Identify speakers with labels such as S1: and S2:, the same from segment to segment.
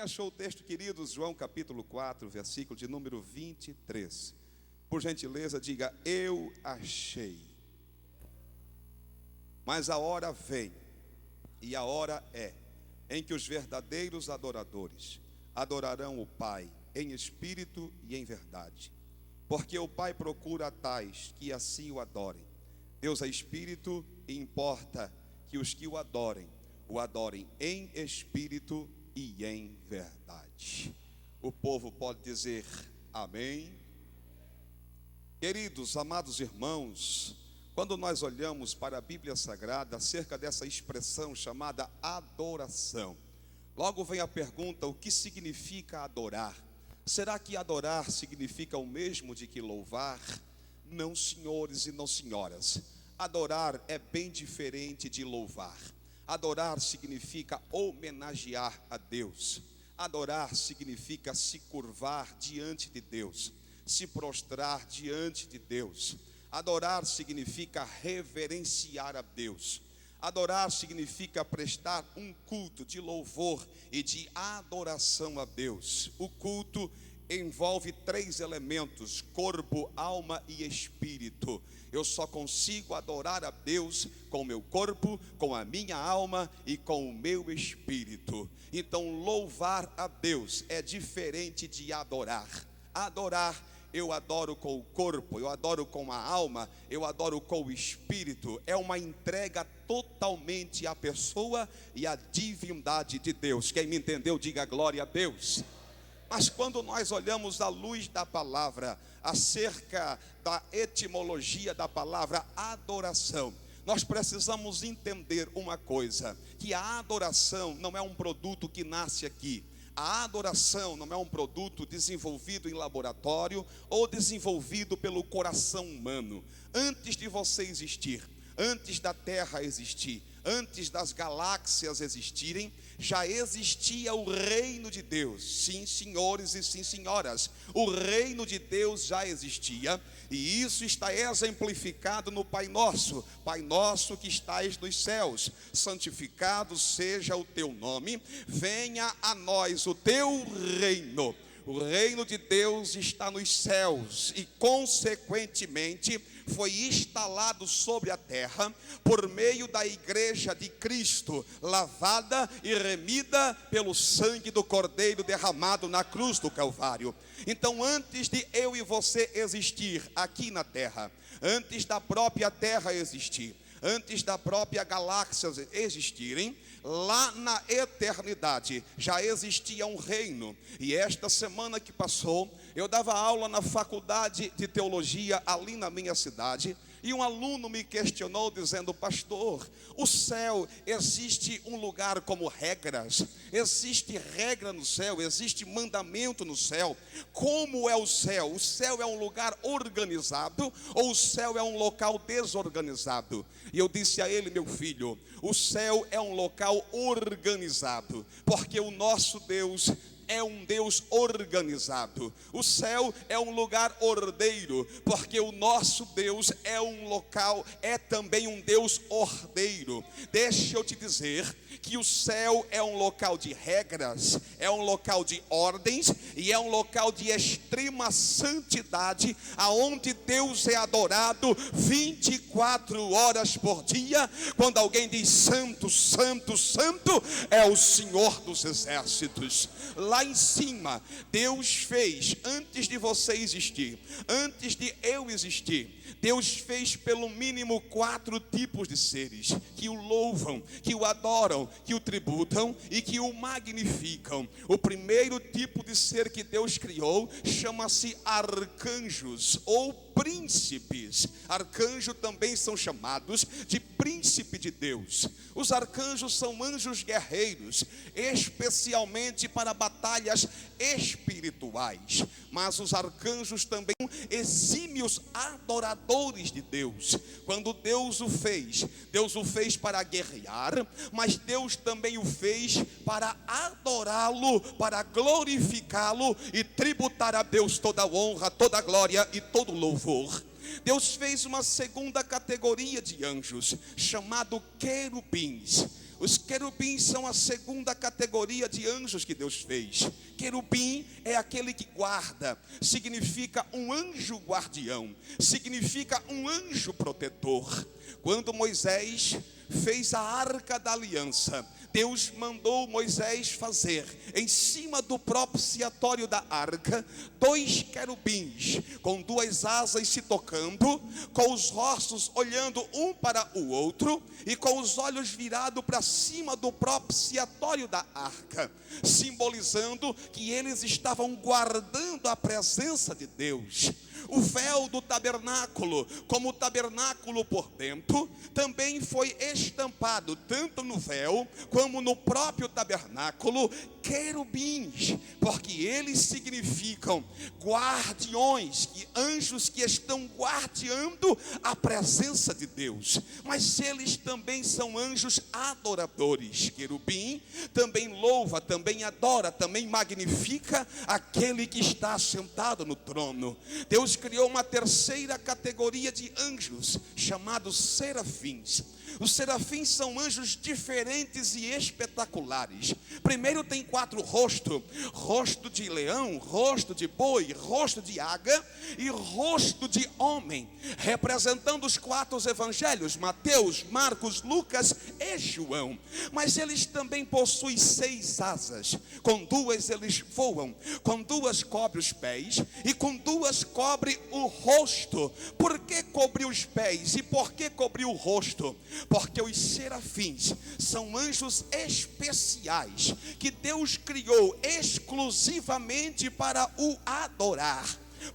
S1: achou o texto, queridos? João capítulo 4, versículo de número 23. Por gentileza, diga: eu achei. Mas a hora vem, e a hora é, em que os verdadeiros adoradores adorarão o Pai em espírito e em verdade. Porque o Pai procura tais que assim o adorem. Deus é espírito e importa que os que o adorem em espírito e em verdade. O povo pode dizer amém. Queridos, amados irmãos, quando nós olhamos para a Bíblia Sagrada acerca dessa expressão chamada adoração, logo vem a pergunta: o que significa adorar? Será que adorar significa o mesmo de que louvar? Não, senhores e não senhoras. Adorar é bem diferente de louvar. Adorar significa homenagear a Deus. Adorar significa se curvar diante de Deus, se prostrar diante de Deus. Adorar significa reverenciar a Deus. Adorar significa prestar um culto de louvor e de adoração a Deus. O culto envolve 3 elementos: corpo, alma e espírito. Eu só consigo adorar a Deus com o meu corpo, com a minha alma e com o meu espírito. Então, louvar a Deus é diferente de adorar. Adorar, eu adoro com o corpo, eu adoro com a alma, eu adoro com o espírito. É uma entrega totalmente à pessoa e à divindade de Deus. Quem me entendeu, diga glória a Deus. Mas quando nós olhamos à luz da palavra, acerca da etimologia da palavra adoração, nós precisamos entender uma coisa: que a adoração não é um produto que nasce aqui. A adoração não é um produto desenvolvido em laboratório ou desenvolvido pelo coração humano. Antes de você existir, antes da terra existir, antes das galáxias existirem, já existia o reino de Deus. Sim, senhores e sim, senhoras, o reino de Deus já existia, e isso está exemplificado no Pai Nosso. Pai nosso que estais nos céus, santificado seja o teu nome, venha a nós o teu reino. O reino de Deus está nos céus e, consequentemente, foi instalado sobre a terra por meio da igreja de Cristo, lavada e remida pelo sangue do Cordeiro derramado na cruz do Calvário. Então, antes de eu e você existir aqui na terra, antes da própria terra existir, antes da própria galáxia existirem, lá na eternidade já existia um reino. E esta semana que passou, eu dava aula na faculdade de teologia ali na minha cidade, e um aluno me questionou dizendo: pastor, o céu, existe um lugar como regras? Existe regra no céu? Existe mandamento no céu? Como é o céu? O céu é um lugar organizado ou o céu é um local desorganizado? E eu disse a ele: meu filho, o céu é um local organizado, porque o nosso Deus é um Deus organizado. O céu é um lugar ordeiro, porque o nosso Deus é um local, é também um Deus ordeiro. Deixa eu te dizer que o céu é um local de regras, é um local de ordens e é um local de extrema santidade, aonde Deus é adorado 24 horas por dia. Quando alguém diz santo, santo, santo, é o Senhor dos exércitos. Lá em cima, Deus fez, antes de você existir, antes de eu existir, Deus fez pelo mínimo 4 tipos de seres que o louvam, que o adoram, que o tributam e que o magnificam. O primeiro tipo de ser que Deus criou chama-se arcanjos ou príncipes. Arcanjos também são chamados de príncipe de Deus. Os arcanjos são anjos guerreiros, especialmente para batalhas espirituais. Mas os arcanjos também são exímios adoradores de Deus. Quando Deus o fez para guerrear, mas Deus também o fez para adorá-lo, para glorificá-lo e tributar a Deus toda a honra, toda a glória e todo o louvor. Deus fez uma segunda categoria de anjos, chamado querubins. Os querubins são a segunda categoria de anjos que Deus fez. Querubim é aquele que guarda, significa um anjo guardião, significa um anjo protetor. Quando Moisés fez a arca da aliança, Deus mandou Moisés fazer, em cima do propiciatório da arca, 2 querubins, com 2 asas se tocando, com os rostos olhando um para o outro, e com os olhos virados para cima do propiciatório da arca, simbolizando que eles estavam guardando a presença de Deus. O véu do tabernáculo, como o tabernáculo por dentro, também foi estampado, tanto no véu, como no próprio tabernáculo, querubins, porque eles significam guardiões, anjos que estão guardiando a presença de Deus. Mas eles também são anjos adoradores. Querubim também louva, também adora, também magnifica aquele que está sentado no trono. Deus criou uma terceira categoria de anjos, chamados serafins. Os serafins são anjos diferentes e espetaculares. Primeiro tem 4 rostos: rosto de leão, rosto de boi, rosto de águia e rosto de homem, representando os 4 evangelhos: Mateus, Marcos, Lucas e João. Mas eles também possuem 6 asas. Com 2 eles voam, com 2 cobre os pés e com 2 cobre o rosto. Por que cobriu os pés e por que cobriu o rosto? Porque os serafins são anjos especiais que Deus criou exclusivamente para o adorar.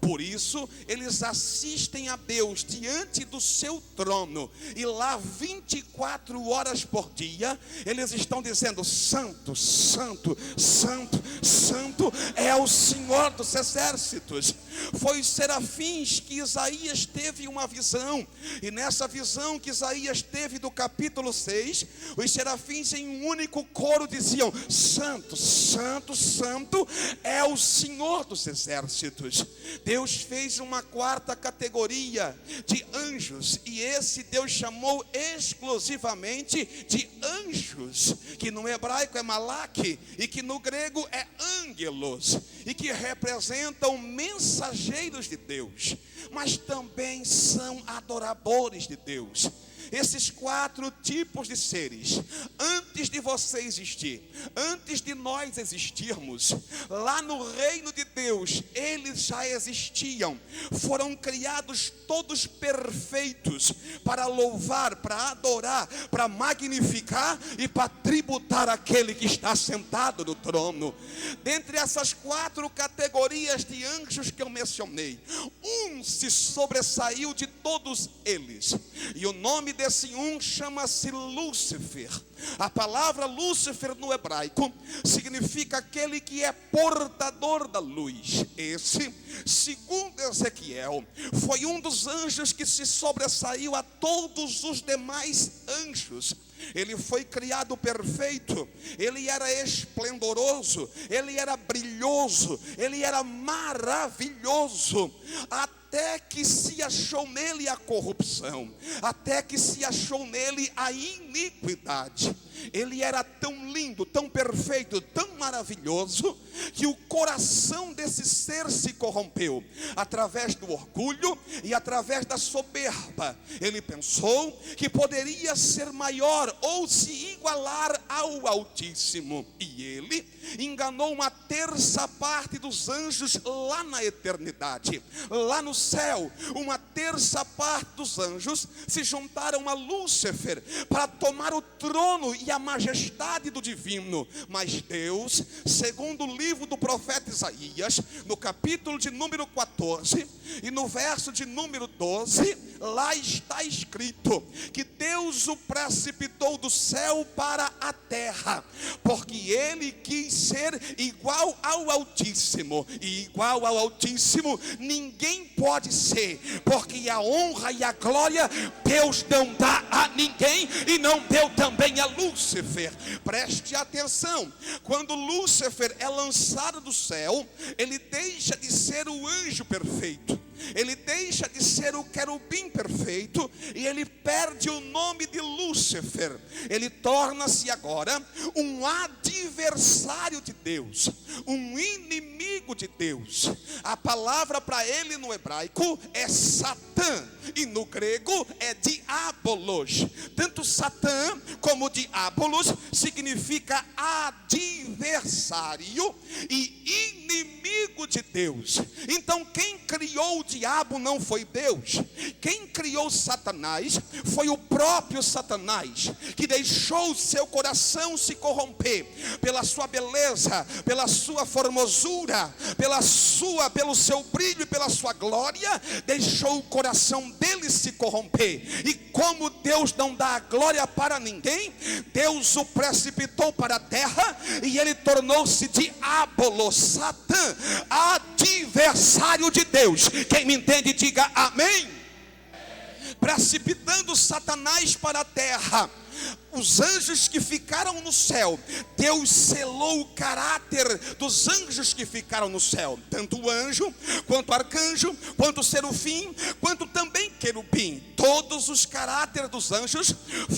S1: Por isso, eles assistem a Deus diante do seu trono, e lá 24 horas por dia, eles estão dizendo: Santo, Santo, Santo, Santo é o Senhor dos exércitos. Foi os serafins que Isaías teve uma visão, e nessa visão que Isaías teve do capítulo 6, os serafins em um único coro diziam: Santo, Santo, Santo é o Senhor dos exércitos. Deus fez uma 4ª categoria de anjos, e esse Deus chamou exclusivamente de anjos, que no hebraico é malak, e que no grego é ângelos, e que representam mensageiros de Deus, mas também são adoradores de Deus. Esses 4 tipos de seres, antes de você existir, antes de nós existirmos, lá no reino de Deus, eles já existiam. Foram criados todos perfeitos para louvar, para adorar, para magnificar e para tributar aquele que está sentado no trono. Dentre essas 4 categorias de anjos que eu mencionei, um se sobressaiu de todos eles, e o nome desse um chama-se Lúcifer. A palavra Lúcifer no hebraico significa aquele que é portador da luz. Esse, segundo Ezequiel, foi um dos anjos que se sobressaiu a todos os demais anjos. Ele foi criado perfeito, ele era esplendoroso, ele era brilhoso, ele era maravilhoso, até que se achou nele a corrupção, até que se achou nele a iniquidade. Ele era tão lindo, tão perfeito, tão maravilhoso, que o coração desse ser se corrompeu, através do orgulho e através da soberba. Ele pensou que poderia ser maior ou se igualar ao Altíssimo, e ele enganou uma 1/3 parte dos anjos lá na eternidade. Lá no céu, uma 1/3 parte dos anjos se juntaram a Lúcifer para tomar o trono e a majestade do divino. Mas Deus, segundo o livro do profeta Isaías, no capítulo de número 14 e no verso de número 12, lá está escrito que Deus o precipitou do céu para a terra, porque ele quis ser igual ao Altíssimo, e igual ao Altíssimo ninguém pode ser, porque a honra e a glória Deus não dá a ninguém, e não deu também a Lúcifer. Preste atenção, quando Lúcifer é lançado do céu, ele deixa de ser o anjo perfeito, ele deixa de ser o querubim perfeito e ele perde o nome de Lúcifer. Ele torna-se agora um adversário de Deus, um inimigo de Deus. A palavra para ele no hebraico é Satã e no grego é diabolos. Tanto Satã como diabolos significa adversário e inimigo de Deus. Então quem criou o diabo não foi Deus. Quem criou Satanás foi o próprio Satanás, que deixou o seu coração se corromper pela sua beleza, pela sua formosura, pelo seu brilho e pela sua glória. Deixou o coração dele se corromper. E como Deus não dá a glória para ninguém, Deus o precipitou para a terra e ele tornou-se diabo, Satã, adversário de Deus. Quem me entende, diga amém. Precipitando Satanás para a terra, os anjos que ficaram no céu, Deus selou o caráter dos anjos que ficaram no céu. Tanto o anjo, quanto o arcanjo, quanto o serufim, quanto também querubim. Todos os caráteres dos anjos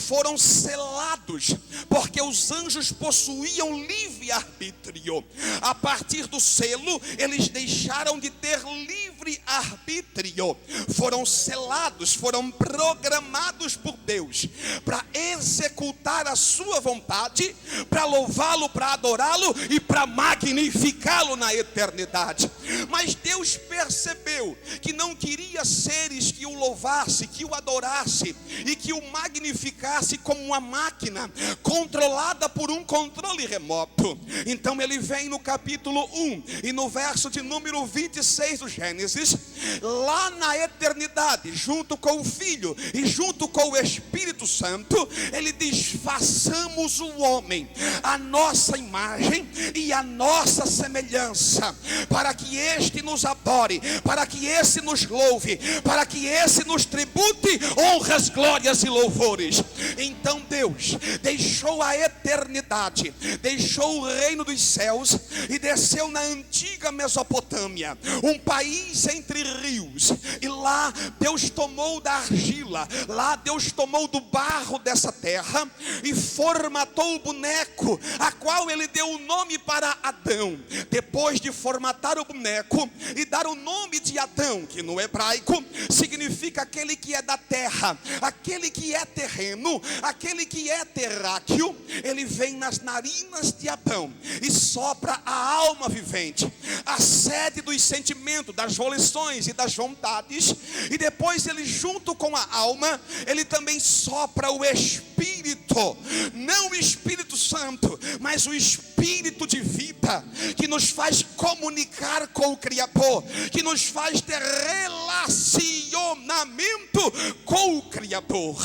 S1: foram selados, porque os anjos possuíam livre-arbítrio. A partir do selo, eles deixaram de ter livre-arbítrio. Foram selados, foram programados por Deus para executar a sua vontade, para louvá-lo, para adorá-lo e para magnificá-lo na eternidade. Mas Deus percebeu que não queria seres que o louvasse, que o adorasse e que o magnificasse como uma máquina controlada por um controle remoto. Então ele vem no capítulo 1 e no verso de número 26 do Gênesis, lá na eternidade, junto com o Filho e junto com o Espírito Santo, ele diz: façamos o homem a nossa imagem e a nossa semelhança, para que este nos adore, para que esse nos louve, para que esse nos tribute honras, glórias e louvores. Então Deus deixou a eternidade, deixou o reino dos céus e desceu na antiga Mesopotâmia, um país entre rios, e lá Deus tomou da argila, lá Deus tomou do barro dessa terra e formatou o boneco, a qual ele deu o nome para Adão. Depois de formatar o boneco e dar o nome de Adão, que no hebraico significa aquele que é da terra, aquele que é terreno, aquele que é terráqueo, ele vem nas narinas de Adão e sopra a alma vivente, a sede dos sentimentos, das volições e das vontades, e depois ele, junto com a alma, ele também sopra o Espírito, não o Espírito Santo, mas o Espírito de vida, que nos faz comunicar com o Criador, que nos faz ter relacionamento com o Criador.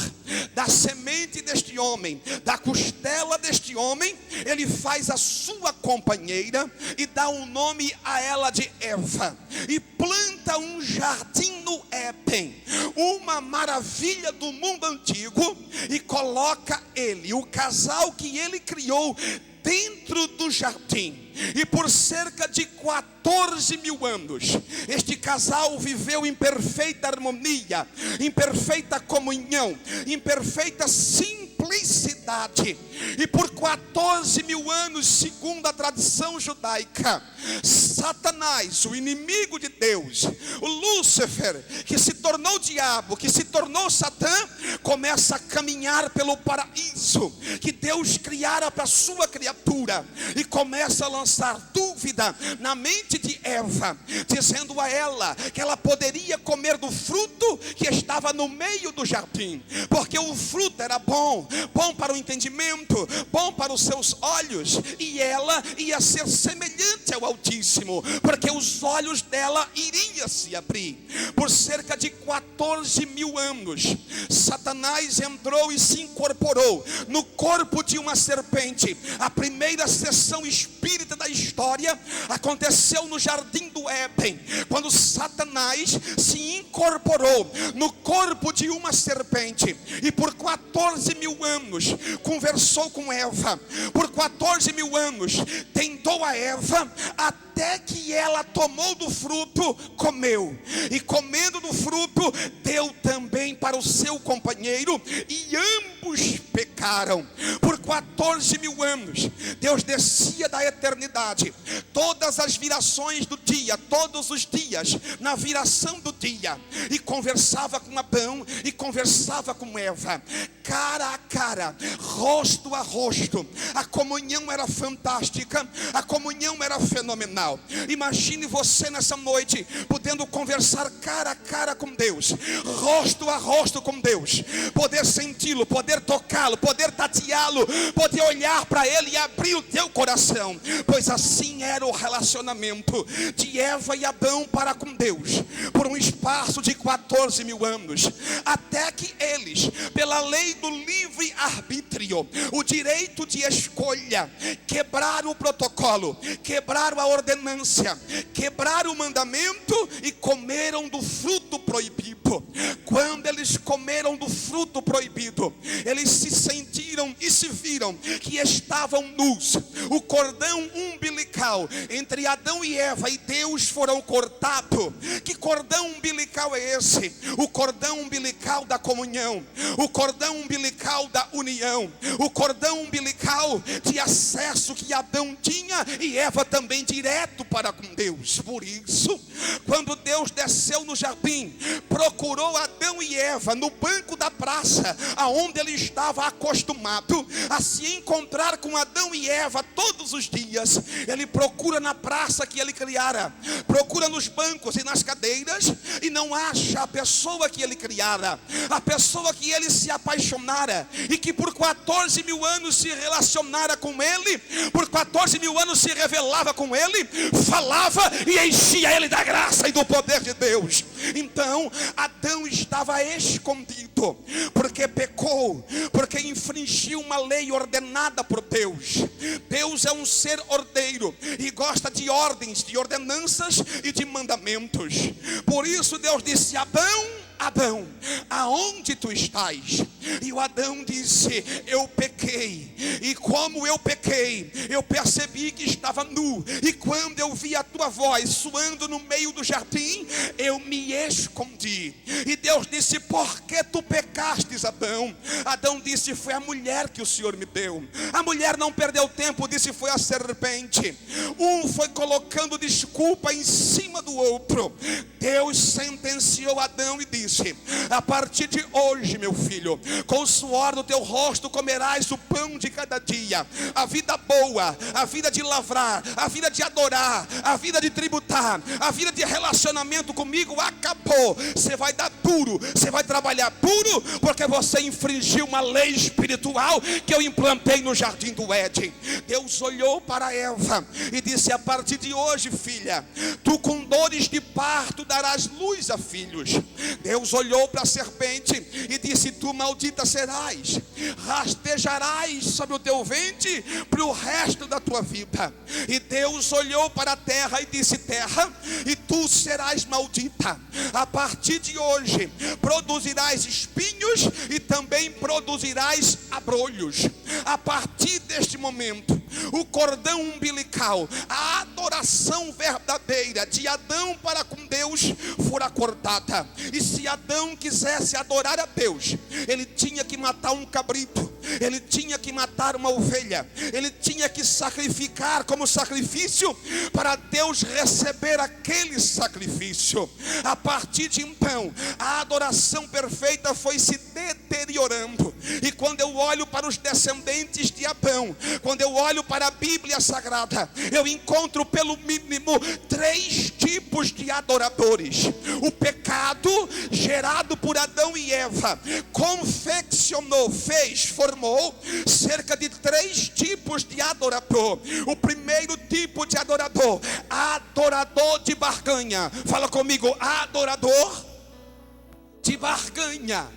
S1: Da semente deste homem, da costela deste homem, ele faz a sua companheira e dá um nome a ela de Eva, e planta um jardim no Éden, uma maravilha do mundo antigo, e coloca ele, o casal que ele criou, dentro do jardim. E por cerca de 14 mil anos, este casal viveu em perfeita harmonia, em perfeita comunhão, em perfeita simplicidade. E por 14 mil anos, segundo a tradição judaica, Satanás, o inimigo de Deus, o Lúcifer, que se tornou diabo, que se tornou Satã, começa a caminhar pelo paraíso que Deus criara para a sua criatura, e começa a lançar dúvida na mente de Eva, dizendo a ela que ela poderia comer do fruto que estava no meio do jardim, porque o fruto era bom para o entendimento, bom para os seus olhos, e ela ia ser semelhante ao Altíssimo, porque os olhos dela iriam se abrir. Por cerca de 14 mil anos, Satanás entrou e se incorporou no corpo de uma serpente. A primeira sessão espírita da história aconteceu no jardim do Éden, quando Satanás se incorporou no corpo de uma serpente, e por 14 mil anos conversou com Eva, por 14 mil anos tentou a Eva até até que ela tomou do fruto, comeu, e comendo do fruto, deu também para o seu companheiro, e ambos pecaram. Por 14.000 anos, Deus descia da eternidade, todas as virações do dia, todos os dias, na viração do dia, e conversava com Adão, e conversava com Eva, cara a cara, rosto a rosto. A comunhão era fantástica, a comunhão era fenomenal. Imagine você nessa noite, podendo conversar cara a cara com Deus, rosto a rosto com Deus, poder senti-lo, poder tocá-lo, poder tateá-lo, poder olhar para Ele e abrir o teu coração, pois assim era o relacionamento de Eva e Adão para com Deus, por um espaço de 14.000 anos, até que eles, pela lei do livre-arbítrio, o direito de escolha, quebraram o protocolo, quebraram a ordenância, quebraram o mandamento e comeram do fruto proibido. Quando eles comeram do fruto proibido, eles se sentiram e se viram que estavam nus. O cordão umbilical entre Adão e Eva e Deus foram cortados. Que cordão umbilical é esse? O cordão umbilical da comunhão, o cordão umbilical da união, o cordão umbilical de acesso que Adão tinha e Eva também direto para com Deus. Por isso, quando Deus desceu no jardim, procurou Adão e Eva no banco da praça, aonde ele estava acostumado a se encontrar com Adão e Eva todos os dias. Ele procura na praça que ele criara, procura nos bancos e nas cadeiras, e não acha a pessoa que ele criara, a pessoa que ele se apaixonara, e que por 14.000 anos se relacionara com ele, por 14.000 anos se revelava com ele, falava e enchia ele da graça e do poder de Deus. Então Adão estava escondido, porque pecou, porque infringiu uma lei ordenada por Deus. Deus é um ser ordeiro e gosta de ordens, de ordenanças e de mandamentos. Por isso Deus disse: Adão, Adão, aonde tu estás? E o Adão disse: eu pequei, e como eu pequei, eu percebi que estava nu, e quando eu vi a tua voz soando no meio do jardim, eu me escondi. E Deus disse: por que tu pecastes, Adão? Adão disse: foi a mulher que o Senhor me deu. A mulher não perdeu tempo, disse: foi a serpente. Um foi colocando desculpa em cima do outro. Deus sentenciou Adão e disse: a partir de hoje, meu filho, com o suor do teu rosto comerás o pão de cada dia. A vida boa, a vida de lavrar, a vida de adorar, a vida de tributar, a vida de relacionamento comigo acabou. Você vai dar duro, você vai trabalhar duro, porque você infringiu uma lei espiritual que eu implantei no jardim do Éden. Deus olhou para Eva e disse: a partir de hoje, filha, tu com dores de parto darás luz a filhos. Deus olhou para a serpente e disse: tu maldita serás, rastejarás sobre o teu ventre para o resto da tua vida. E Deus olhou para a terra e disse: terra, e tu serás maldita. A partir de hoje produzirás espinhos e também produzirás abrolhos. A partir deste momento, o cordão umbilical, a adoração verdadeira de Adão para com Deus fora cortada. E se Adão quisesse adorar a Deus, ele tinha que matar um cabrito, ele tinha que matar uma ovelha, ele tinha que sacrificar como sacrifício para Deus receber aquele sacrifício. A partir de então, a adoração perfeita foi se deteriorando. E quando eu olho para os descendentes de Adão, quando eu olho para a Bíblia Sagrada, eu encontro pelo mínimo 3 tipos de adoradores. O pecado gerado por Adão e Eva confeccionou, formou cerca de 3 tipos de adorador. O primeiro tipo de adorador, adorador de barganha. Fala comigo: adorador de barganha.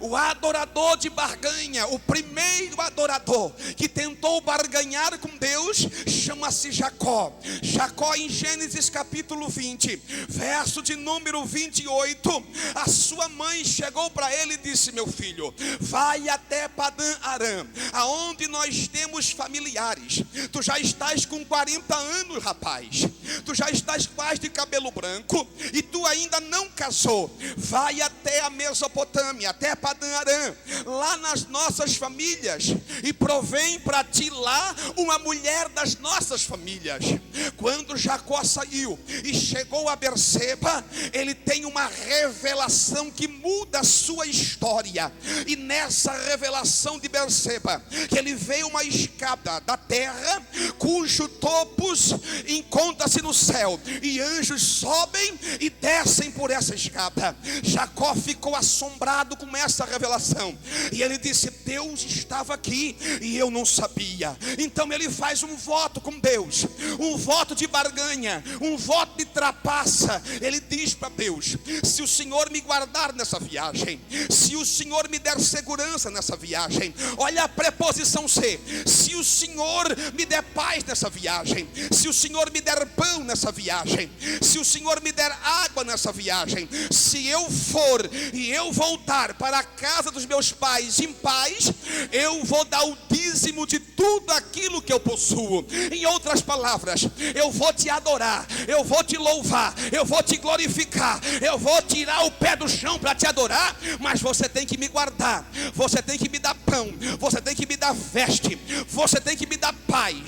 S1: O adorador de barganha, o primeiro adorador que tentou barganhar com Deus, chama-se Jacó. Jacó, em Gênesis capítulo 20, verso de número 28, a sua mãe chegou para ele e disse: meu filho, vai até Padã Arã, aonde nós temos familiares. Tu já estás com 40 anos, rapaz. Tu já estás quase de cabelo branco e tu ainda não casou. Vai até a Mesopotâmia, até Padã Arã, lá nas nossas famílias, e provém para ti lá uma mulher das nossas famílias. Quando Jacó saiu e chegou a Berseba, ele tem uma revelação que muda a sua história. E nessa revelação de Berseba, que ele vê uma escada da terra, cujo topos encontra-se no céu, e anjos sobem e descem por essa escada. Jacó ficou assombrado com essa revelação, e ele disse: Deus estava aqui e eu não sabia. Então ele faz um voto com Deus, um voto de barganha, um voto de trapaça. Ele diz para Deus: se o Senhor me guardar nessa viagem, se o Senhor me der segurança nessa viagem, olha a preposição se o Senhor me der paz nessa viagem, se o Senhor me der pão nessa viagem, se o Senhor me der água nessa viagem, se eu for e eu voltar para a casa dos meus pais em paz, eu vou dar o dízimo de tudo aquilo que eu possuo. Em outras palavras, eu vou te adorar, eu vou te louvar, eu vou te glorificar, eu vou tirar o pé do chão para te adorar, mas você tem que me guardar, você tem que me dar pão, você tem que me dar veste, você tem que me dar paz.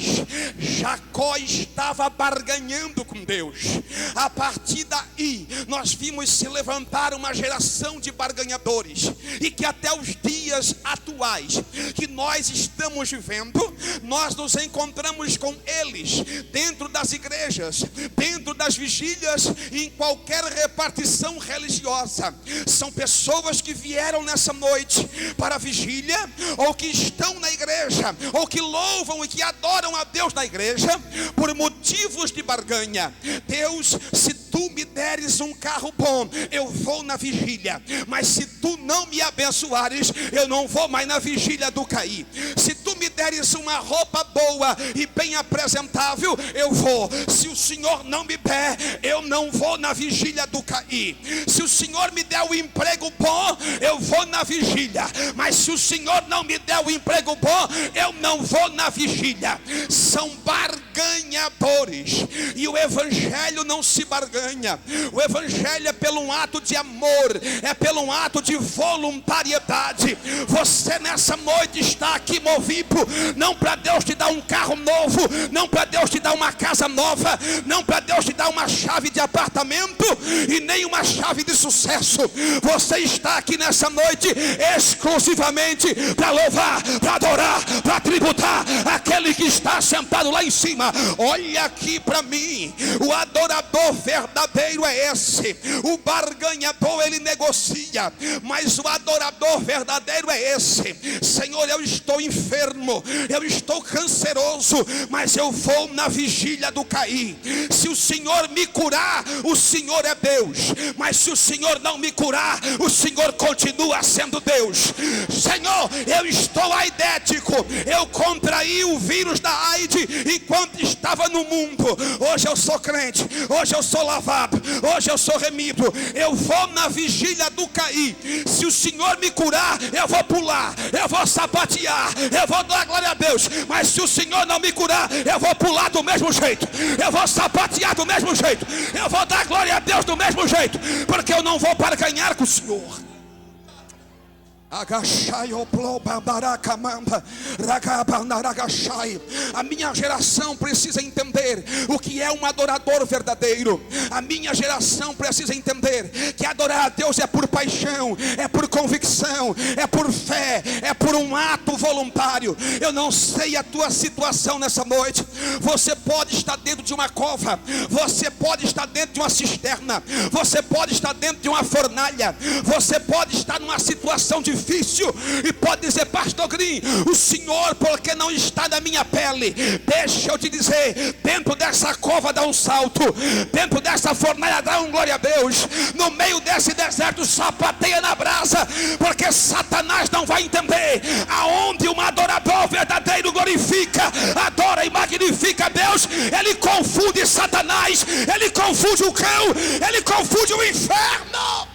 S1: Jacó estava barganhando com Deus. A partir daí nós vimos se levantar uma geração de barganhadores, e que até os dias atuais que nós estamos vivendo, nós nos encontramos com eles dentro das igrejas, dentro das vigílias e em qualquer repartição religiosa. São pessoas que vieram nessa noite para a vigília, ou que estão na igreja, ou que louvam e que adoram a Deus na igreja por motivos de barganha. Deus, se tu me deres um carro bom, eu vou na vigília, mas se tu não me abençoares, eu não vou mais na vigília do Caí. Se tu me deres uma roupa boa e bem apresentável, eu vou. Se o Senhor não me der, eu não vou na vigília do Caí. Se o Senhor me der o emprego bom, eu vou na vigília, mas se o Senhor não me der o emprego bom, eu não vou na vigília. São barganhadores, e o evangelho não se barganha. O evangelho é pelo um ato de amor, é pelo um ato de voluntariedade. Você nessa noite está aqui movido, não para Deus te dar um carro novo, não para Deus te dar uma casa nova, não para Deus te dar uma chave de apartamento e nem uma chave de sucesso. Você está aqui nessa noite exclusivamente para louvar, para adorar, para tributar aquele que está sentado lá em cima. Olha aqui para mim, o adorador verdadeiro é esse. O barganhador, ele negocia, mas o adorador verdadeiro é esse. Senhor, eu estou enfermo, eu estou canceroso, mas eu vou na vigília do Caí. Se o Senhor me curar, o Senhor é Deus, mas se o Senhor não me curar, o Senhor continua sendo Deus. Senhor, eu estou aidético, eu contraí o vírus da AIDS enquanto estava no mundo. Hoje eu sou crente, hoje eu sou lavado, hoje eu sou remido. Eu vou na vigília do Caí. Se o Senhor me curar, eu vou pular, eu vou sapatear, eu vou dar glória a Deus. Mas se o Senhor não me curar, eu vou pular do mesmo jeito, eu vou sapatear do mesmo jeito, eu vou dar glória a Deus do mesmo jeito, porque eu não vou barganhar com o Senhor. A minha geração precisa entender o que é um adorador verdadeiro. A minha geração precisa entender que adorar a Deus é por paixão, é por convicção, é por fé, é por um ato voluntário. ministério. Eu não sei a tua situação nessa noite. Você pode estar dentro de uma cova, você pode estar dentro de uma cisterna, você pode estar dentro de uma fornalha, você pode estar numa situação difícil e pode dizer: pastor Green, o senhor porque não está na minha pele? Deixa eu te dizer, dentro dessa cova dá um salto, dentro dessa fornalha dá um glória a Deus, no meio desse deserto sapateia na brasa, porque Satanás não vai entender aonde um adorador verdadeiro glorifica, adora e magnifica a Deus. Ele confunde Satanás, ele confunde o cão, ele confunde o inferno.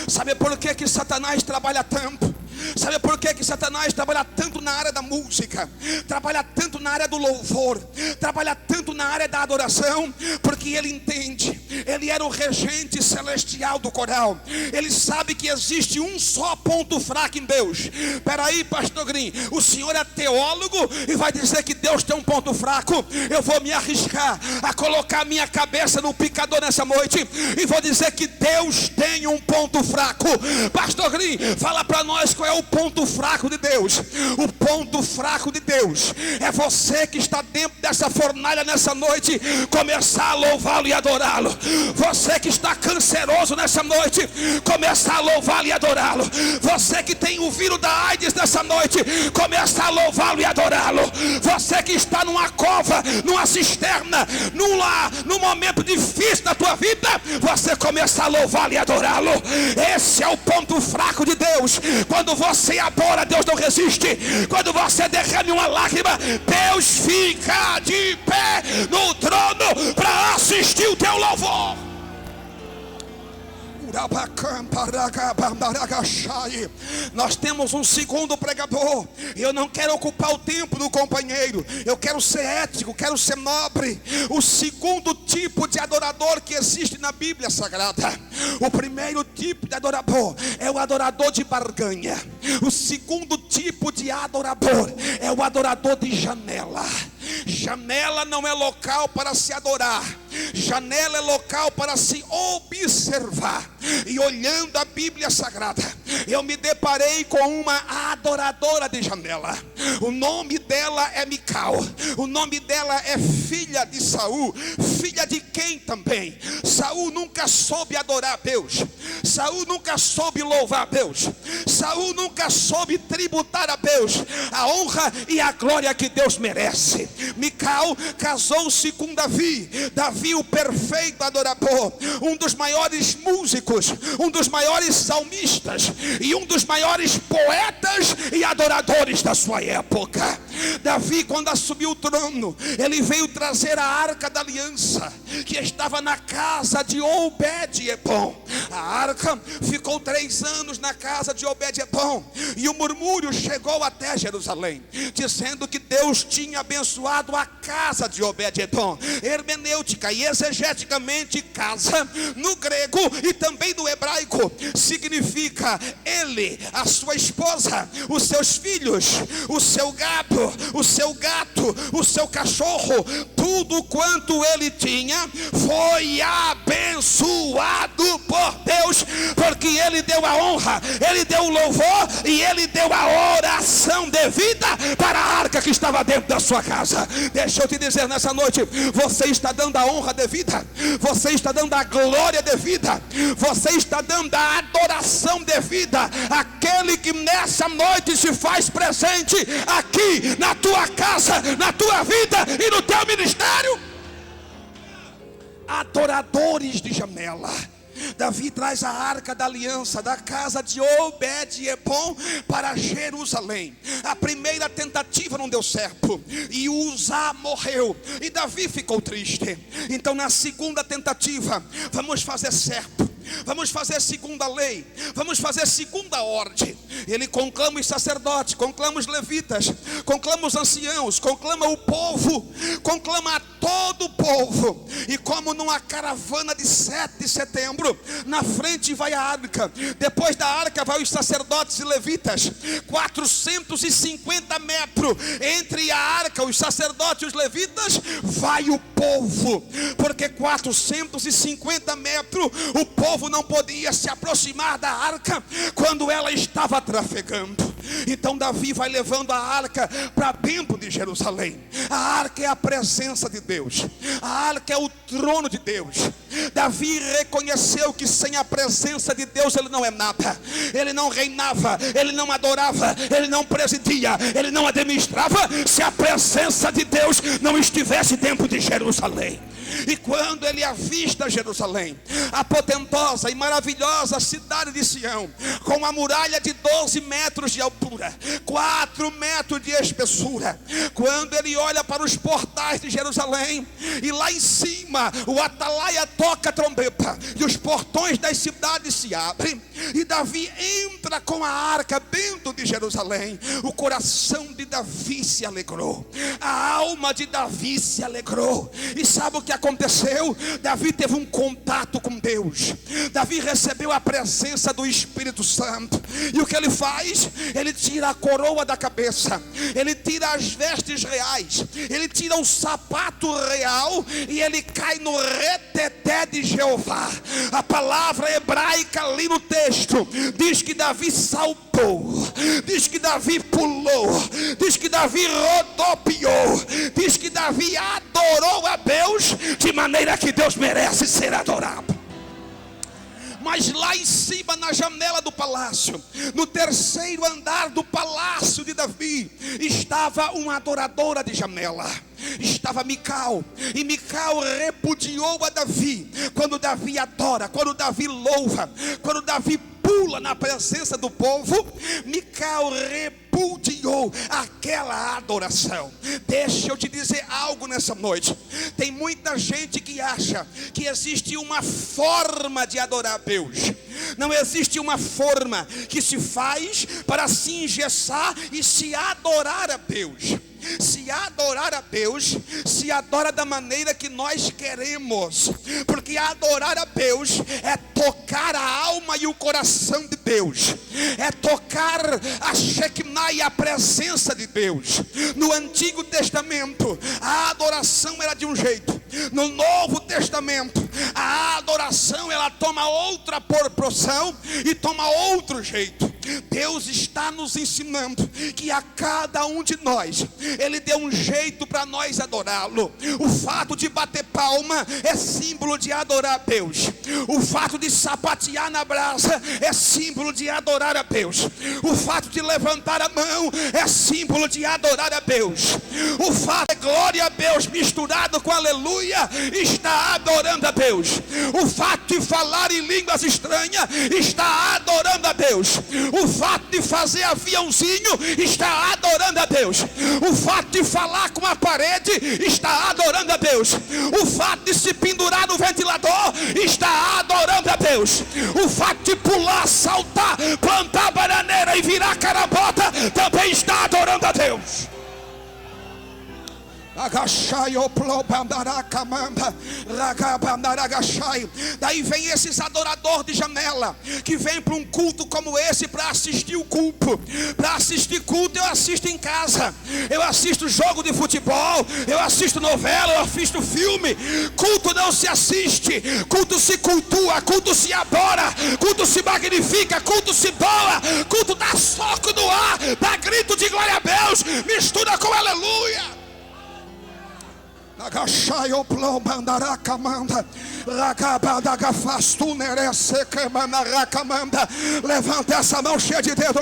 S1: Sabe por que Satanás trabalha tanto? Sabe por que Satanás trabalha tanto na área da música, trabalha tanto na área do louvor, trabalha tanto na área da adoração? Porque ele entende, ele era o regente celestial do coral, ele sabe que existe um só ponto fraco em Deus. Peraí, pastor Green, o senhor é teólogo e vai dizer que Deus tem um ponto fraco? Eu vou me arriscar a colocar minha cabeça no picador nessa noite e vou dizer que Deus tem um ponto fraco. Pastor Green, fala para nós qual é o ponto fraco de Deus. O ponto fraco de Deus é você que está dentro dessa fornalha nessa noite começar a louvá-lo e adorá-lo. Você que está canceroso nessa noite começar a louvá-lo e adorá-lo. Você que tem o vírus da AIDS nessa noite começar a louvá-lo e adorá-lo. Você que está numa cova, numa cisterna, num momento difícil da tua vida, você começar a louvá-lo e adorá-lo. Esse é o ponto fraco de Deus. Quando você adora, Deus não resiste. Quando você derrama uma lágrima, Deus fica de pé no trono para assistir o teu louvor. Nós temos um segundo pregador. Eu não quero ocupar o tempo do companheiro, eu quero ser ético, quero ser nobre. O segundo tipo de adorador que existe na Bíblia Sagrada. O primeiro tipo de adorador é o adorador de barganha. O segundo tipo de adorador é o adorador de janela. Janela não é local para se adorar, janela é local para se observar. E olhando a Bíblia Sagrada, eu me deparei com uma adoradora de janela. O nome dela é Mical. O nome dela é filha de Saul. Filha de quem também? Saul nunca soube adorar a Deus, Saul nunca soube louvar a Deus, Saul nunca soube tributar a Deus a honra e a glória que Deus merece. Mical casou-se com Davi. Davi, o perfeito adorador, um dos maiores músicos, um dos maiores salmistas e um dos maiores poetas e adoradores da sua época. Davi, quando assumiu o trono, ele veio trazer a arca da aliança, que estava na casa de Obed-edom. A arca ficou 3 anos na casa de Obed-edom, e o murmúrio chegou até Jerusalém, dizendo que Deus tinha abençoado a casa de Obed-edom. Hermenêutica e exegeticamente, casa no grego e também no hebraico significa ele, a sua esposa, os seus filhos, o seu gado, o seu gato, o seu cachorro, tudo quanto ele tinha foi abençoado por Deus, porque ele deu a honra, ele deu o louvor e ele deu a oração devida para a arca que estava dentro da sua casa. Deixa eu te dizer nessa noite, você está dando a honra devida, você está dando a glória devida, você está dando a adoração devida àquele que nessa noite se faz presente aqui na tua casa, na tua vida e no teu ministério. Adoradores de janela. Davi traz a arca da aliança da casa de Obed-edom para Jerusalém. A primeira tentativa não deu certo e Uzá morreu e Davi ficou triste. Então na segunda tentativa, vamos fazer certo, vamos fazer segundo a lei, vamos fazer segundo a ordem. Ele conclama os sacerdotes, conclama os levitas, conclama os anciãos, conclama o povo, conclama a todo o povo. E como numa caravana de 7 de setembro, na frente vai a arca, depois da arca vai os sacerdotes e levitas, 450 metros entre a arca, os sacerdotes e os levitas, vai o povo, porque 450 metros o povo povo não podia se aproximar da arca quando ela estava trafegando. Então Davi vai levando a arca para dentro de Jerusalém. A arca é a presença de Deus, a arca é o trono de Deus. Davi reconheceu que sem a presença de Deus ele não é nada. Ele não reinava, ele não adorava, ele não presidia, ele não administrava se a presença de Deus não estivesse dentro de Jerusalém. E quando ele avista Jerusalém, a potentosa e maravilhosa cidade de Sião, com a muralha de 12 metros de altura, 4 metros de espessura, quando ele olha para os portais de Jerusalém, e lá em cima o atalaia toca a trombeta, e os portões das cidades se abrem, e Davi entra com a arca dentro de Jerusalém, o coração de Davi se alegrou, a alma de Davi se alegrou. E sabe o que aconteceu? Davi teve um contato com Deus. Davi recebeu a presença do Espírito Santo. E o que ele faz? Ele tira a coroa da cabeça, ele tira as vestes reais, ele tira o sapato real e ele cai no reteté de Jeová. A palavra hebraica ali no texto diz que Davi saltou, diz que Davi pulou, diz que Davi rodopiou, diz que Davi adorou a Deus de maneira que Deus merece ser adorado. Mas lá em cima, na janela do palácio, no terceiro andar do palácio de Davi, estava uma adoradora de janela. Estava Mical, e Mical repudiou a Davi. Quando Davi adora, quando Davi louva, quando Davi pula na presença do povo, Mical repudiou aquela adoração. Deixa eu te dizer algo nessa noite. Tem muita gente que acha que existe uma forma de adorar a Deus. Não existe uma forma que se faz para se engessar e se adorar a Deus. Se adorar a Deus, se adora da maneira que nós queremos, porque adorar a Deus é tocar a alma e o coração de Deus, é tocar a Shekinah e a presença de Deus. No Antigo Testamento a adoração era de um jeito, no Novo Testamento a adoração ela toma outra proporção e toma outro jeito. Deus está nos ensinando que a cada um de nós Ele deu um jeito para nós adorá-lo. O fato de bater palma é símbolo de adorar a Deus. O fato de sapatear na brasa é símbolo de adorar a Deus. O fato de levantar a mão é símbolo de adorar a Deus. O fato de glória a Deus misturado com aleluia está adorando a Deus. O fato de falar em línguas estranhas está adorando a Deus. O fato de fazer aviãozinho está adorando a Deus. O fato de falar com a parede está adorando a Deus. O fato de se pendurar no ventilador está adorando a Deus. O fato de pular, saltar, plantar bananeira e virar carambota também está adorando a Deus. Daí vem esses adoradores de janela que vêm para um culto como esse para assistir o culto. Para assistir culto eu assisto em casa, eu assisto jogo de futebol, eu assisto novela, eu assisto filme. Culto não se assiste, culto se cultua, culto se adora, culto se magnifica, culto se doa, culto dá soco no ar, dá grito de glória a Deus, mistura com aleluia. Levanta essa mão cheia de dedo,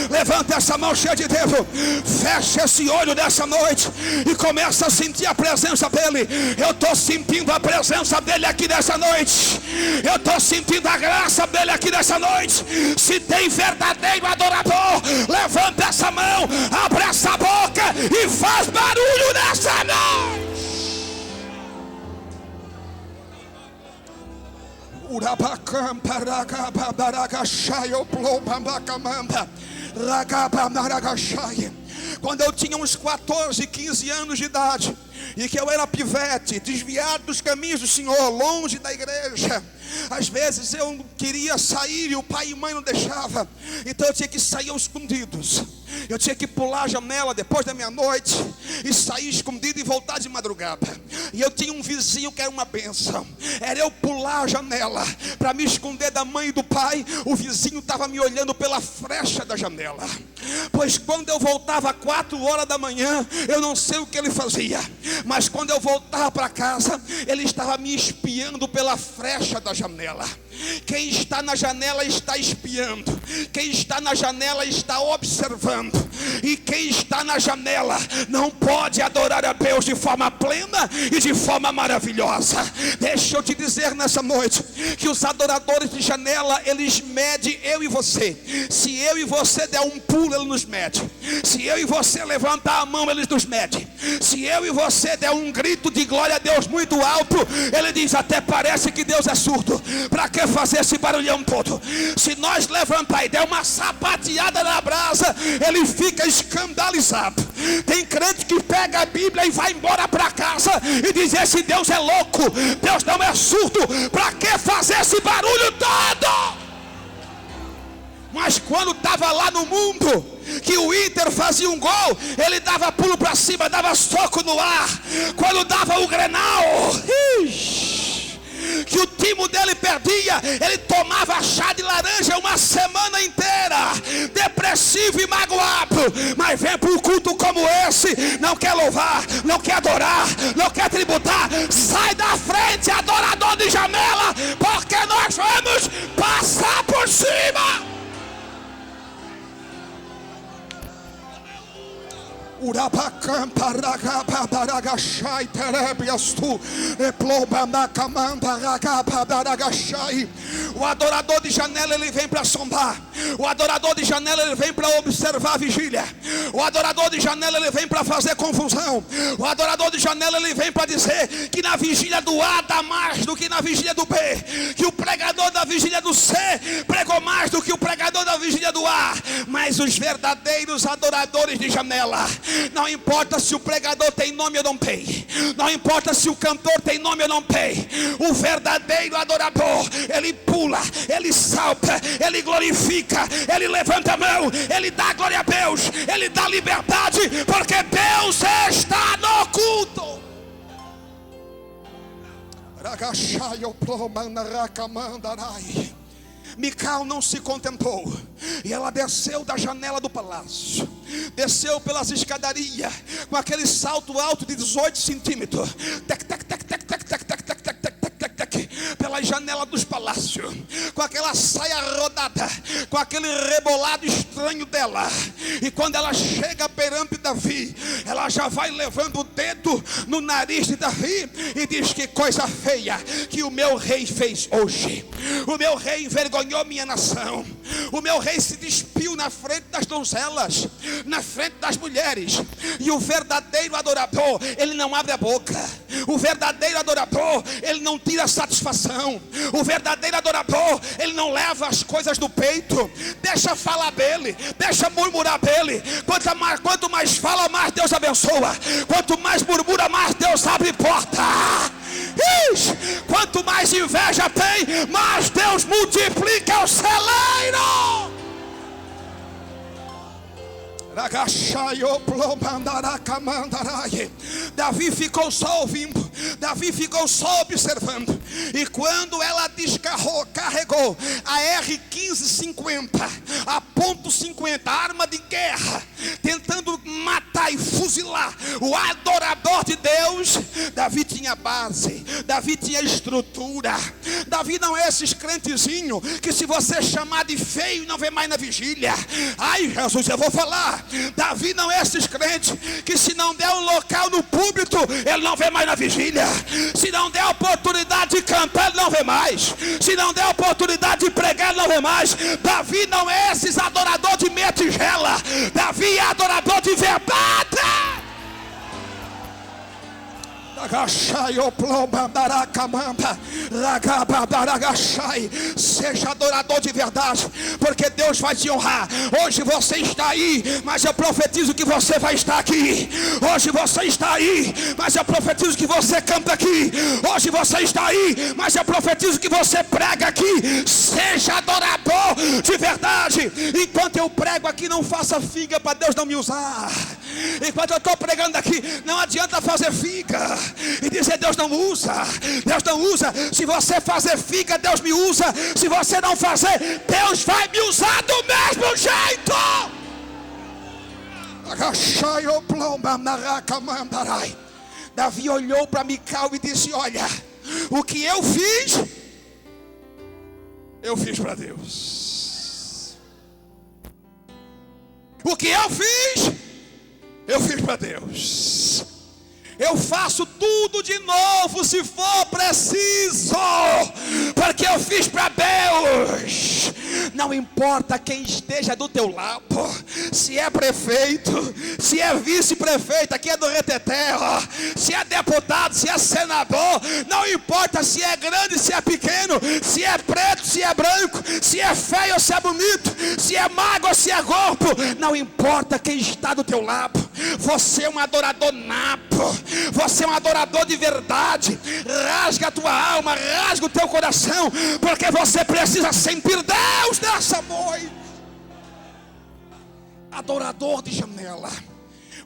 S1: levanta essa mão cheia de dedo, fecha esse olho dessa noite e começa a sentir a presença dele. Eu estou sentindo a presença dele aqui nessa noite, eu estou sentindo a graça dele aqui nessa noite. Se tem verdadeiro adorador, levanta essa mão, abre essa boca e faz barulho nessa noite. Quando eu tinha uns 14, 15 anos de idade, e que eu era pivete, desviado dos caminhos do Senhor, longe da igreja. Às vezes eu queria sair e o pai e mãe não deixavam, então eu tinha que sair aos escondidos. Eu tinha que pular a janela depois da meia-noite e sair escondido e voltar de madrugada. E eu tinha um vizinho que era uma bênção. Era eu pular a janela para me esconder da mãe e do pai. O vizinho estava me olhando pela frecha da janela. Pois quando eu voltava 4 horas da manhã, eu não sei o que ele fazia, mas quando eu voltava para casa, ele estava me espiando pela frecha da janela. Quem está na janela está espiando. Quem está na janela está observando. E quem está na janela não pode adorar a Deus de forma plena e de forma maravilhosa. Deixa eu te dizer nessa noite que os adoradores de janela, eles medem eu e você. Se eu e você der um pulo, ele nos mede. Se eu e você levantar a mão, eles nos medem. Se eu e você der um grito de glória a Deus muito alto, ele diz: até parece que Deus é surdo. Para que fazer esse barulhão todo? Se nós levantar e der uma sapateada na brasa, ele fica escandalizado. Tem crente que pega a Bíblia e vai embora para casa e diz: esse Deus é louco, Deus não é surdo. Para que fazer esse barulho todo? Mas quando estava lá no mundo, que o Inter fazia um gol, ele dava pulo para cima, dava soco no ar. Quando dava o Grenal, que o time dele perdia, ele tomava chá de laranja uma semana inteira, depressivo e magoado. Mas vem para um culto como esse, não quer louvar, não quer adorar, não quer tributar. Sai da frente, adorador de janela, porque nós vamos passar por cima. O adorador de janela, ele vem para assombar. O adorador de janela, ele vem para observar a vigília. O adorador de janela, ele vem para fazer confusão. O adorador de janela, ele vem para dizer que na vigília do A dá mais do que na vigília do B, que o pregador da vigília do C pregou mais do que o pregador da vigília do A. Mas os verdadeiros adoradores de janela, não importa se o pregador tem nome ou não tem, não importa se o cantor tem nome ou não tem, o verdadeiro adorador, ele pula, ele salta, ele glorifica, ele levanta a mão, ele dá glória a Deus, ele dá liberdade, porque Deus está no culto. Mical não se contentou, e ela desceu da janela do palácio, desceu pelas escadarias, com aquele salto alto de 18 centímetros, pela janela dos palácios, com aquela saia rodada, com aquele rebolado estranho dela. E quando ela chega perante Davi, ela já vai levando o dedo no nariz de Davi e diz: que coisa feia que o meu rei fez hoje. O meu rei envergonhou minha nação. O meu rei se despiu na frente das donzelas, na frente das mulheres. E o verdadeiro adorador, ele não abre a boca. O verdadeiro adorador, ele não tira satisfação. O verdadeiro adorador, ele não leva as coisas do peito. Deixa falar dele, deixa murmurar dele. Quanto mais fala, mais Deus abençoa. Quanto mais murmura, mais Deus abre porta. Quanto mais inveja tem, mais Deus multiplica o celeiro. Davi ficou só ouvindo, Davi ficou só observando. E quando ela carregou a R-1550, a .50, arma de guerra, tentando matar e fuzilar o adorador de Deus, Davi tinha base, Davi tinha estrutura. Davi não é esses crentezinhos que se você chamar de feio não vem mais na vigília. Ai Jesus, eu vou falar. Davi não é esses crentes que se não der um local no púlpito, ele não vem mais na vigília. Se não der oportunidade de cantar, ele não vem mais. Se não der oportunidade de pregar, ele não vem mais. Davi não é esses adorador de meia tigela. Davi é adorador de verdade.
S2: Seja adorador de verdade, porque Deus vai te honrar. Hoje você está aí, mas eu profetizo que você vai estar aqui. Hoje você está aí, mas eu profetizo que você canta aqui. Hoje você está aí, mas eu profetizo que você prega aqui. Seja adorador de verdade. Enquanto eu prego aqui, não faça figa para Deus não me usar. Enquanto eu estou pregando aqui, não adianta fazer figa e dizer Deus não usa. Deus não usa. Se você fazer figa, Deus me usa. Se você não fazer, Deus vai me usar do mesmo jeito. Davi olhou para Mical e disse: olha, o que eu fiz para Deus. O que eu fiz para Deus. Eu faço tudo de novo se for preciso, porque eu fiz para Deus. Não importa quem esteja do teu lado, se é prefeito, se é vice-prefeito, aqui é do Reteté, se é deputado, se é senador, não importa se é grande, se é pequeno, se é preto, se é branco, se é feio ou se é bonito, se é magro ou se é gordo, não importa quem está do teu lado, você é um adorador nato. Você é um adorador de verdade. Rasga a tua alma, rasga o teu coração, porque você precisa sentir Deus nessa noite. Adorador de janela.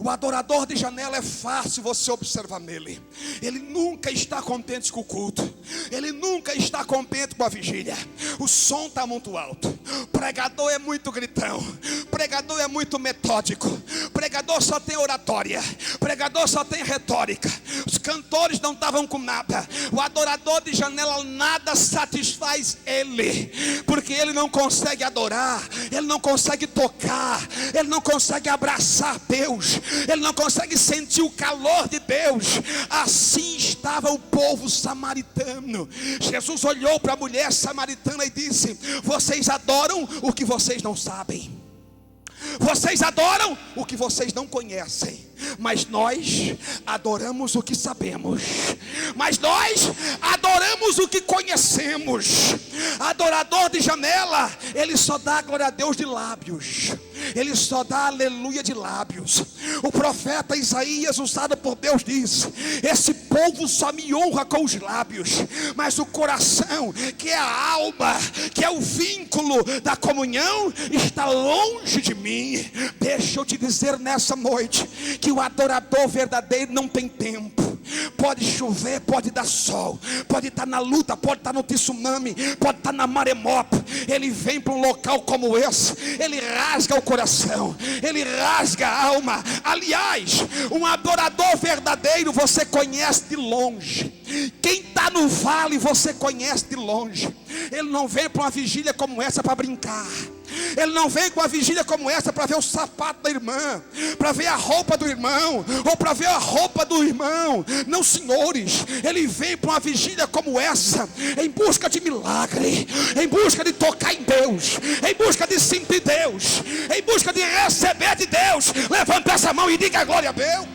S2: O adorador de janela é fácil você observar nele. Ele nunca está contente com o culto. Ele nunca está contente com a vigília. O som está muito alto. O pregador é muito gritão. O pregador é muito metódico. O pregador só tem oratória. O pregador só tem retórica. Os cantores não estavam com nada. O adorador de janela nada satisfaz ele. Porque ele não consegue adorar. Ele não consegue tocar. Ele não consegue abraçar Deus. Ele não consegue sentir o calor de Deus. Assim estava o povo samaritano. Jesus olhou para a mulher samaritana e disse: vocês adoram o que vocês não sabem. Vocês adoram o que vocês não conhecem. Mas nós adoramos o que sabemos. Mas nós adoramos o que conhecemos. Adorador de janela, ele só dá glória a Deus de lábios. Ele só dá aleluia de lábios. O profeta Isaías, usado por Deus, diz: esse povo só me honra com os lábios, mas o coração, que é a alma, que é o vínculo da comunhão, está longe de mim. Deixa eu te dizer nessa noite que o adorador verdadeiro não tem tempo. Pode chover, pode dar sol, pode estar na luta, pode estar no tsunami, pode estar na maremoto. Ele vem para um local como esse, ele rasga o coração, ele rasga a alma. Aliás, um adorador verdadeiro você conhece de longe. Quem está no vale você conhece de longe. Ele não vem para uma vigília como essa para brincar. Ele não vem com a vigília como essa para ver o sapato da irmã, para ver a roupa do irmão, ou para ver a roupa do irmão. Não, senhores, ele vem para uma vigília como essa em busca de milagre, em busca de tocar em Deus, em busca de sentir Deus, em busca de receber de Deus. Levanta essa mão e diga glória a Deus.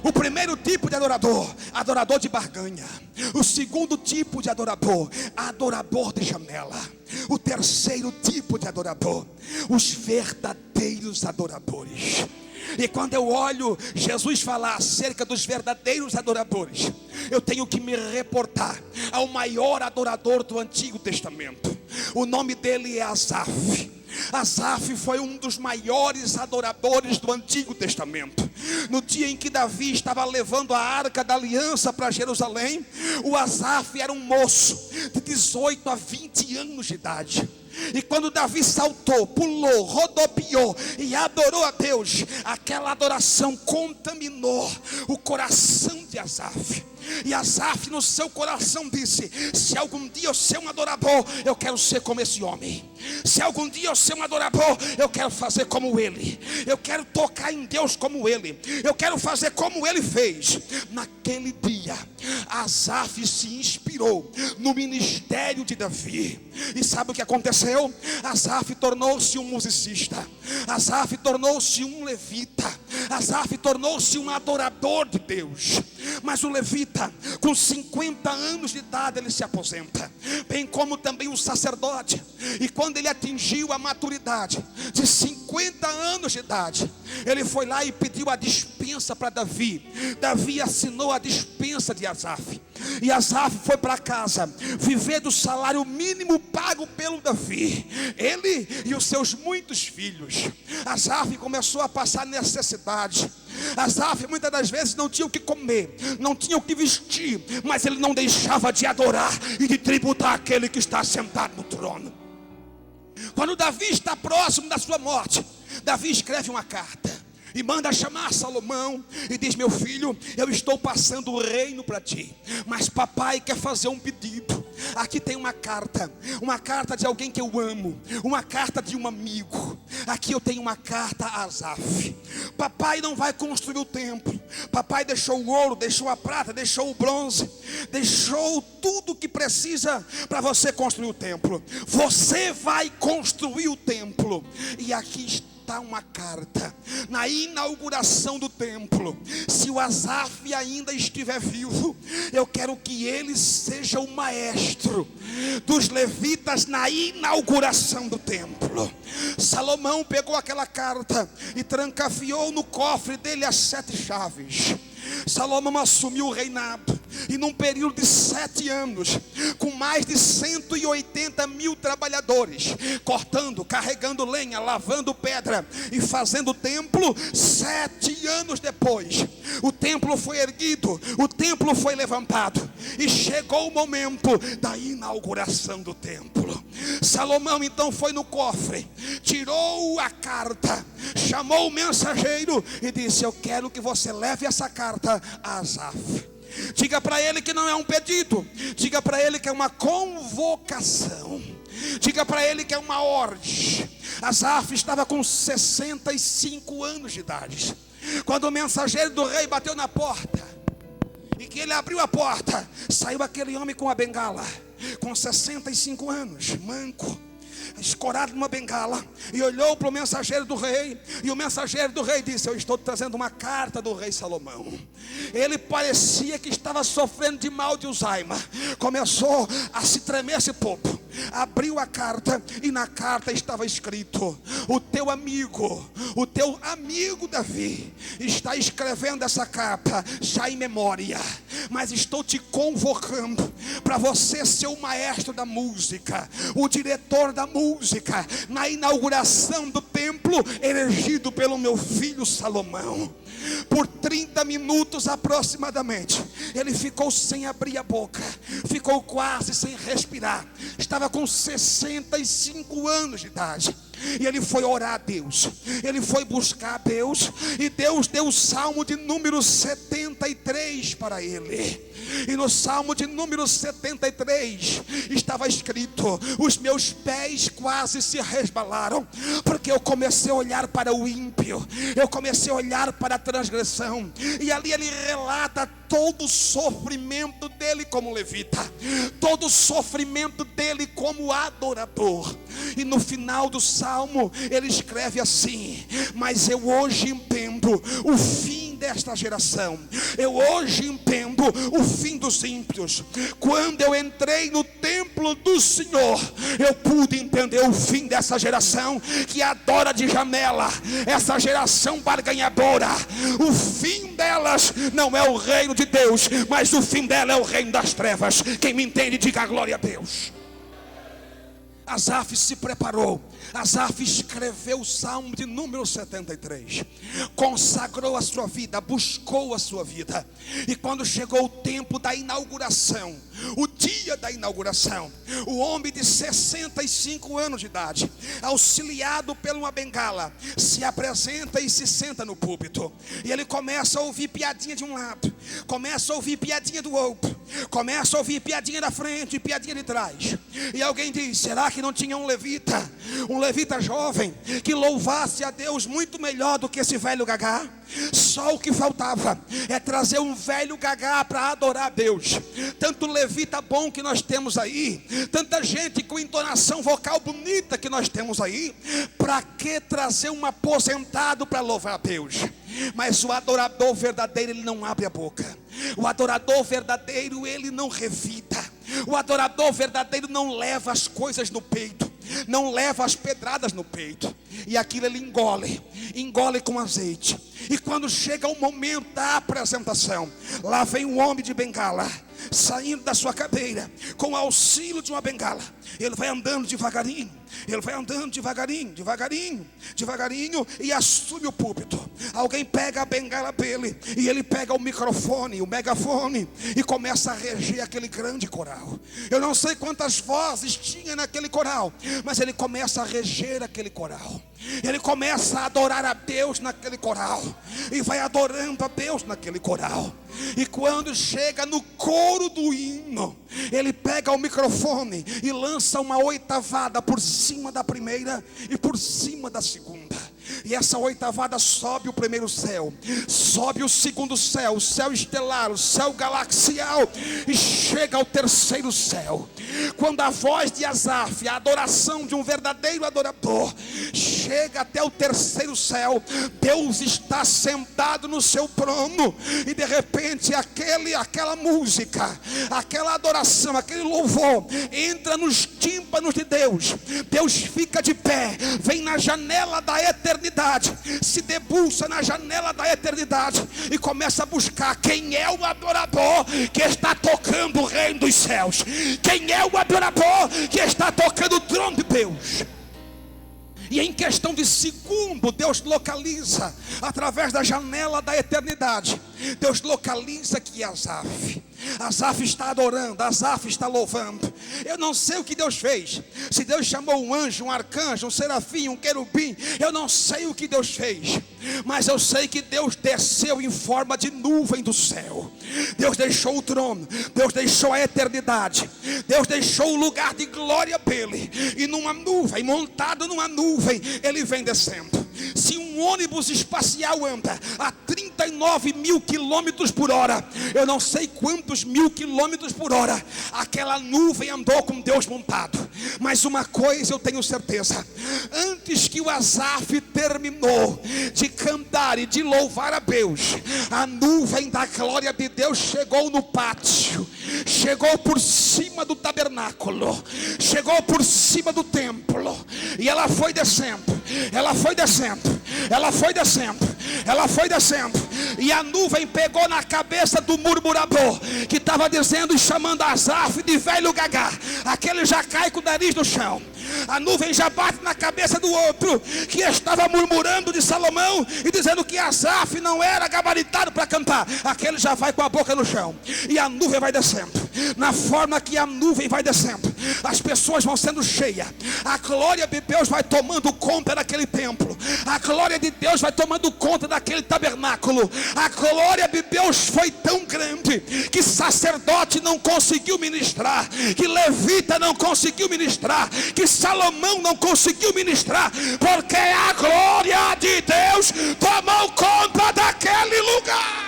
S2: O primeiro tipo de adorador, adorador de barganha. O segundo tipo de adorador, adorador de janela. O terceiro tipo de adorador, os verdadeiros adoradores. E quando eu olho Jesus falar acerca dos verdadeiros adoradores, eu tenho que me reportar ao maior adorador do Antigo Testamento. O nome dele é Asaf. Asaf foi um dos maiores adoradores do Antigo Testamento. No dia em que Davi estava levando a arca da aliança para Jerusalém, o Asaf era um moço de 18 a 20 anos de idade. E quando Davi saltou, pulou, rodopiou e adorou a Deus, aquela adoração contaminou o coração de Asaf. E Asaf no seu coração disse: se algum dia eu ser um adorador, eu quero ser como esse homem. Se algum dia eu ser um adorador, eu quero fazer como ele. Eu quero tocar em Deus como ele. Eu quero fazer como ele fez. Naquele dia, Asaf se inspirou no ministério de Davi. E sabe o que aconteceu? Asaf tornou-se um musicista. Asaf tornou-se um levita. Asaf tornou-se um adorador de Deus. Mas o levita, com 50 anos de idade, ele se aposenta, bem como também o sacerdote. E quando ele atingiu a maturidade de 50 anos de idade, ele foi lá e pediu a dispensa para Davi. Davi assinou a dispensa de Asaf, e Asaf foi para casa viver do salário mínimo pago pelo Davi, ele e os seus muitos filhos. Asaf começou a passar necessidade. Asaf muitas das vezes não tinha o que comer, não tinha o que vestir, mas ele não deixava de adorar e de tributar aquele que está sentado no trono. Quando Davi está próximo da sua morte, Davi escreve uma carta e manda chamar Salomão e diz: meu filho, eu estou passando o reino para ti, mas papai quer fazer um pedido. Aqui tem uma carta de alguém que eu amo, uma carta de um amigo. Aqui eu tenho uma carta a Asaf. Papai não vai construir o templo. Papai deixou o ouro, deixou a prata, deixou o bronze, deixou tudo que precisa para você construir o templo. Você vai construir o templo. E aqui está uma carta na inauguração do templo. Se o Asaf ainda estiver vivo, eu quero que ele seja o maestro dos levitas na inauguração do templo. Salomão pegou aquela carta e trancafiou no cofre dele as 7 chaves. Salomão assumiu o reinado, e num período de 7 anos, com mais de 180 mil trabalhadores, cortando, carregando lenha, lavando pedra e fazendo o templo, 7 anos depois, o templo foi erguido, o templo foi levantado, e chegou o momento da inauguração do templo. Salomão então foi no cofre, tirou a carta, chamou o mensageiro e disse: eu quero que você leve essa carta a Asaf. Diga para ele que não é um pedido, diga para ele que é uma convocação, diga para ele que é uma ordem. Asaf estava com 65 anos de idade quando o mensageiro do rei bateu na porta. E que ele abriu a porta, saiu aquele homem com a bengala, com 65 anos, manco, escorado numa bengala, e olhou para o mensageiro do rei. E o mensageiro do rei disse: eu estou trazendo uma carta do rei Salomão. Ele parecia que estava sofrendo de mal de Alzheimer, começou a se tremer esse pouco, abriu a carta, e na carta estava escrito: o teu amigo Davi está escrevendo essa carta já em memória, mas estou te convocando para você ser o maestro da música, o diretor da música na inauguração do templo erigido pelo meu filho Salomão. Por 30 minutos aproximadamente, ele ficou sem abrir a boca, ficou quase sem respirar. Estava com 65 anos de idade. E ele foi orar a Deus, ele foi buscar a Deus, e Deus deu o salmo de número 73 para ele. E no salmo de número 73 estava escrito: os meus pés quase se resbalaram, porque eu comecei a olhar para o ímpio, eu comecei a olhar para a transgressão. E ali ele relata todo o sofrimento dele como levita, todo o sofrimento dele como adorador. E no final do salmo ele escreve assim: mas eu hoje entendo o fim desta geração, eu hoje entendo o fim dos ímpios. Quando eu entrei no templo do Senhor, eu pude entender o fim dessa geração que adora de janela, essa geração barganhadora. O fim delas não é o reino de Deus, mas o fim dela é o reino das trevas. Quem me entende, diga glória a Deus. Asaf se preparou, Asaf escreveu o salmo de número 73, consagrou a sua vida, buscou a sua vida. E quando chegou o tempo da inauguração, o dia da inauguração, o homem de 65 anos de idade, auxiliado por uma bengala, se apresenta e se senta no púlpito. E ele começa a ouvir piadinha de um lado, começa a ouvir piadinha do outro. Começa a ouvir piadinha da frente e piadinha de trás. E alguém diz: será que não tinha um levita jovem, que louvasse a Deus muito melhor do que esse velho gagá? Só o que faltava é trazer um velho gagá para adorar a Deus. Tanto levita bom que nós temos aí, tanta gente com entonação vocal bonita que nós temos aí. Para que trazer um aposentado para louvar a Deus? Mas o adorador verdadeiro, ele não abre a boca. O adorador verdadeiro, ele não revida. O adorador verdadeiro não leva as coisas no peito, não leva as pedradas no peito. E aquilo ele engole com azeite. E quando chega o momento da apresentação, lá vem um homem de bengala, saindo da sua cadeira, com o auxílio de uma bengala. Ele vai andando devagarinho, devagarinho, e assume o púlpito. Alguém pega a bengala dele, e ele pega o microfone, o megafone, e começa a reger aquele grande coral. Eu não sei quantas vozes tinha naquele coral, mas ele começa a reger aquele coral. Ele começa a adorar a Deus naquele coral, e vai adorando a Deus naquele coral. E quando chega no coro do hino, ele pega o microfone e lança uma oitavada por cima da primeira e por cima da segunda. E essa oitavada sobe o primeiro céu, sobe o segundo céu, o céu estelar, o céu galaxial, e chega ao terceiro céu. Quando a voz de Asaf, a adoração de um verdadeiro adorador, chega até o terceiro céu, Deus está sentado no seu trono. E de repente aquela música, aquela adoração, aquele louvor entra nos tímpanos de Deus. Deus fica de pé, vem na janela da eternidade, se debruça na janela da eternidade e começa a buscar quem é o adorador que está tocando o reino dos céus, quem é o adorador que está tocando o trono de Deus. E em questão de segundo, Deus localiza, através da janela da eternidade, Deus localiza que Asaf está adorando, Asaf está louvando. Eu não sei o que Deus fez, se Deus chamou um anjo, um arcanjo, um serafim, um querubim, eu não sei o que Deus fez, mas eu sei que Deus desceu em forma de nuvem do céu. Deus deixou o trono, Deus deixou a eternidade, Deus deixou o lugar de glória dele, e numa nuvem, montado numa nuvem, ele vem descendo. Se um ônibus espacial anda a 39 mil quilômetros por hora, eu não sei quantos mil quilômetros por hora aquela nuvem andou com Deus montado. Mas uma coisa eu tenho certeza: antes que o Asaf terminou de cantar e de louvar a Deus, a nuvem da glória de Deus chegou no pátio, chegou por cima do tabernáculo, chegou por cima do templo, e ela foi descendo, ela foi descendo, ela foi descendo, ela foi descendo, e a nuvem pegou na cabeça do murmurador, que estava dizendo e chamando Asaf de velho gagá. Aquele já cai com o nariz no chão. A nuvem já bate na cabeça do outro, que estava murmurando de Salomão e dizendo que Asaf não era gabaritado para cantar. Aquele já vai com a boca no chão, e a nuvem vai descendo. Na forma que a nuvem vai descendo, as pessoas vão sendo cheias, a glória de Deus vai tomando conta daquele templo, a glória de Deus vai tomando conta daquele tabernáculo. A glória de Deus foi tão grande que sacerdote não conseguiu ministrar, que levita não conseguiu ministrar, que Salomão não conseguiu ministrar, porque a glória de Deus tomou conta daquele lugar.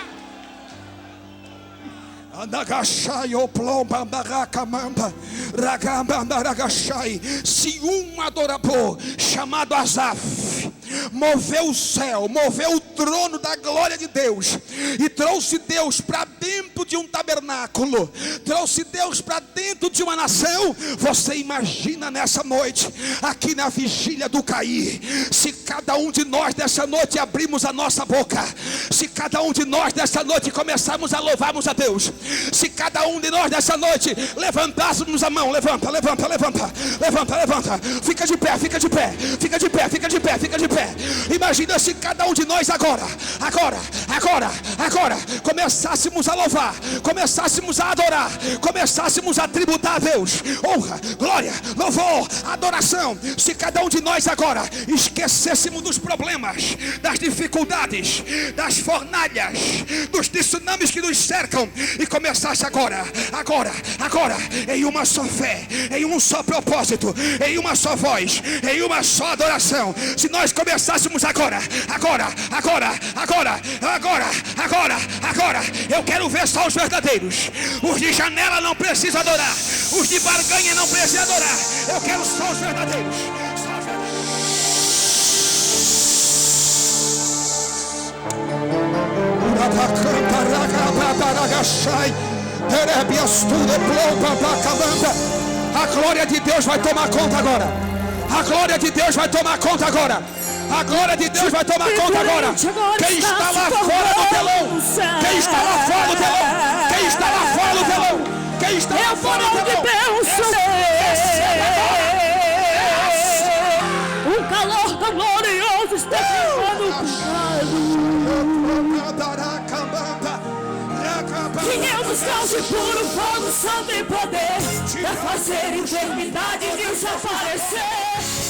S2: Se um adorador chamado Asaf moveu o céu, moveu o trono da glória de Deus, e trouxe Deus para dentro de um tabernáculo, trouxe Deus para dentro de uma nação, você imagina nessa noite, aqui na vigília do cair, se cada um de nós dessa noite abrimos a nossa boca, se cada um de nós dessa noite começarmos a louvarmos a Deus, se cada um de nós dessa noite levantássemos a mão, levanta, fica de pé, imagina se cada um de nós agora começássemos a louvar, começássemos a adorar, começássemos a tributar a Deus honra, glória, louvor, adoração. Se cada um de nós agora esquecêssemos dos problemas, das dificuldades, das fornalhas, dos tsunamis que nos cercam, e começasse agora, em uma só fé, em um só propósito, em uma só voz, em uma só adoração. Se nós começássemos agora, eu quero ver só os verdadeiros. Os de janela não precisam adorar, os de barganha não precisam adorar. Eu quero só os verdadeiros. A glória de Deus vai tomar conta agora. A glória de Deus vai tomar conta agora. A glória de Deus vai tomar conta agora. Quem está lá fora do telão? Quem está lá fora do telão? Quem está lá fora do telão? Quem está lá fora do telão?
S3: O calor tão glorioso está queimando. 500 graus de puro fogo, santo e poder, para fazer enfermidade desaparecer.